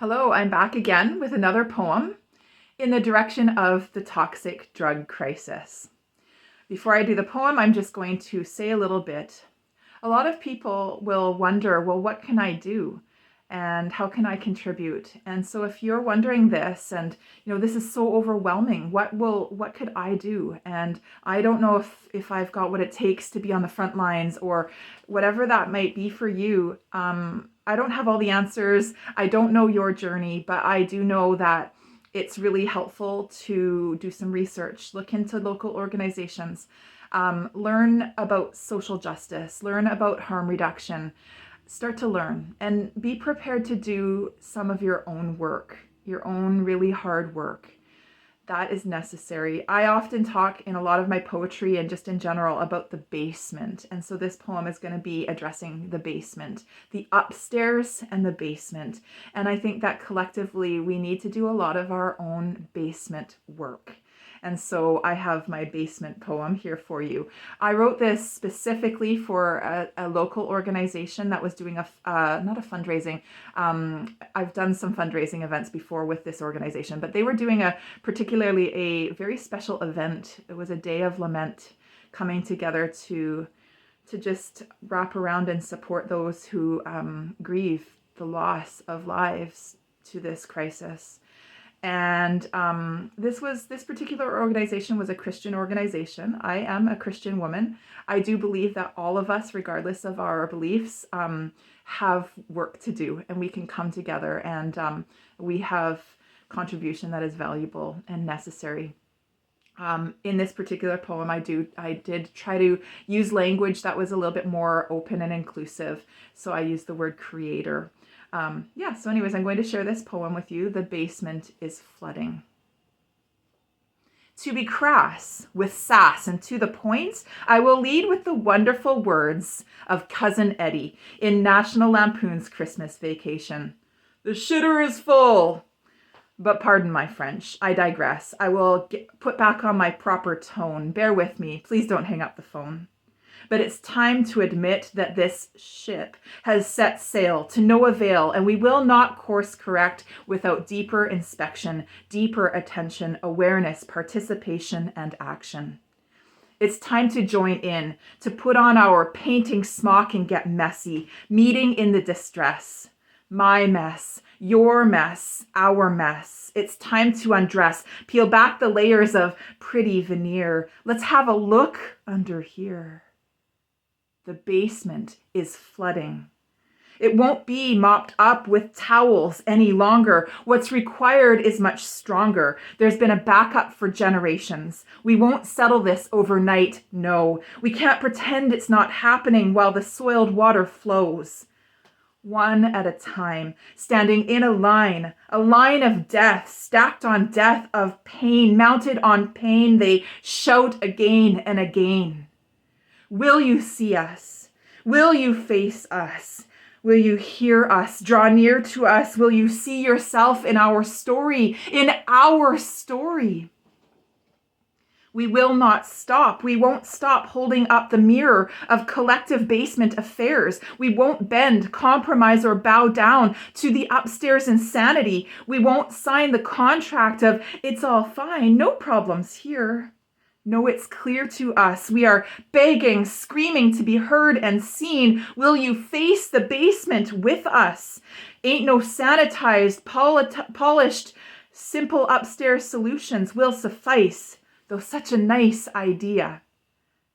Hello, I'm back again with another poem in the direction of the toxic drug crisis. Before I do the poem, I'm just going to say a little bit. A lot of people will wonder, well, what can I do? And how can I contribute? And so if you're wondering this and this is so overwhelming, what could I do? And I don't know if I've got what it takes to be on the front lines or whatever that might be for you. I don't have all the answers. I don't know your journey, but I do know that it's really helpful to do some research, look into local organizations, learn about social justice, learn about harm reduction, start to learn and be prepared to do some of your own work, your own really hard work. That is necessary. I often talk in a lot of my poetry and just in general about the basement. And so this poem is going to be addressing the basement, the upstairs and the basement. And I think that collectively we need to do a lot of our own basement work. And so I have my basement poem here for you. I wrote this specifically for a local organization that was doing not a fundraising. I've done some fundraising events before with this organization, but they were doing particularly a very special event. It was a day of lament, coming together to just wrap around and support those who grieve the loss of lives to this crisis. And this particular organization was a Christian organization. I am a Christian woman. I do believe that all of us, regardless of our beliefs, have work to do, and we can come together, and we have contribution that is valuable and necessary. In this particular poem, I did try to use language that was a little bit more open and inclusive. So I used the word creator. So anyways, I'm going to share this poem with you. The basement is flooding. To be crass, with sass and to the point, I will lead with the wonderful words of Cousin Eddie in National Lampoon's Christmas Vacation. The shitter is full. But pardon my French, I digress. I will put back on my proper tone. Bear with me. Please don't hang up the phone. But it's time to admit that this ship has set sail to no avail, and we will not course correct without deeper inspection, deeper attention, awareness, participation, and action. It's time to join in, to put on our painting smock and get messy, meeting in the distress. My mess, your mess, our mess. It's time to undress, peel back the layers of pretty veneer. Let's have a look under here. The basement is flooding. It won't be mopped up with towels any longer. What's required is much stronger. There's been a backup for generations. We won't settle this overnight, no. We can't pretend it's not happening while the soiled water flows. One at a time, standing in a line of death, stacked on death of pain, mounted on pain, they shout again and again. Will you see us? Will you face us? Will you hear us? Draw near to us? Will you see yourself in our story? In our story? We will not stop. We won't stop holding up the mirror of collective basement affairs. We won't bend, compromise, or bow down to the upstairs insanity. We won't sign the contract of it's all fine, no problems here. No, it's clear to us. We are begging, screaming to be heard and seen. Will you face the basement with us? Ain't no sanitized, polished, simple upstairs solutions will suffice, though such a nice idea.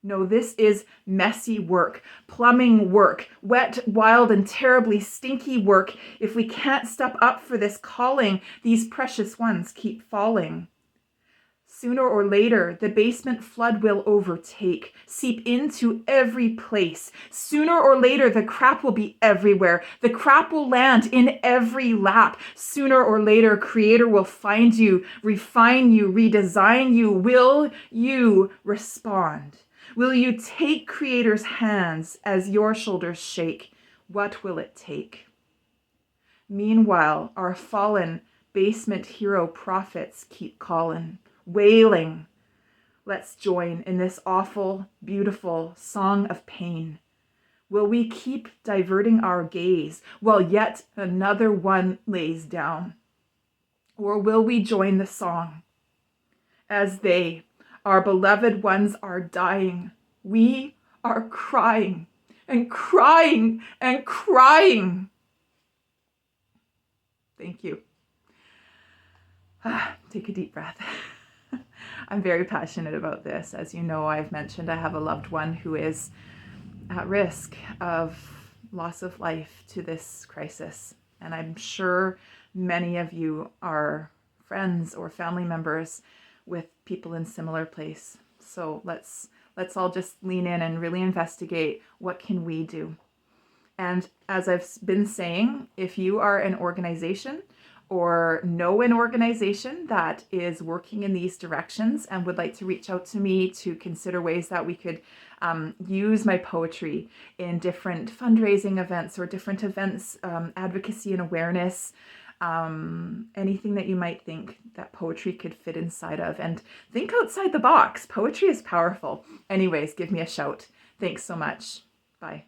No, this is messy work, plumbing work, wet, wild, and terribly stinky work. If we can't step up for this calling, these precious ones keep falling. Sooner or later, the basement flood will overtake, seep into every place. Sooner or later, the crap will be everywhere. The crap will land in every lap. Sooner or later, Creator will find you, refine you, redesign you. Will you respond? Will you take Creator's hands as your shoulders shake? What will it take? Meanwhile, our fallen basement hero prophets keep calling, wailing. Let's join in this awful, beautiful song of pain. Will we keep diverting our gaze while yet another one lays down? Or will we join the song? As they, our beloved ones, are dying, we are crying and crying and crying. Thank you. Take a deep breath. I'm very passionate about this. As you know, I've mentioned I have a loved one who is at risk of loss of life to this crisis. And I'm sure many of you are friends or family members with people in similar place. So let's all just lean in and really investigate what can we do. And as I've been saying, if you are an organization or know an organization that is working in these directions and would like to reach out to me to consider ways that we could use my poetry in different fundraising events or different events, advocacy and awareness, anything that you might think that poetry could fit inside of, and think outside the box. Poetry is powerful. Anyways, give me a shout. Thanks so much. Bye.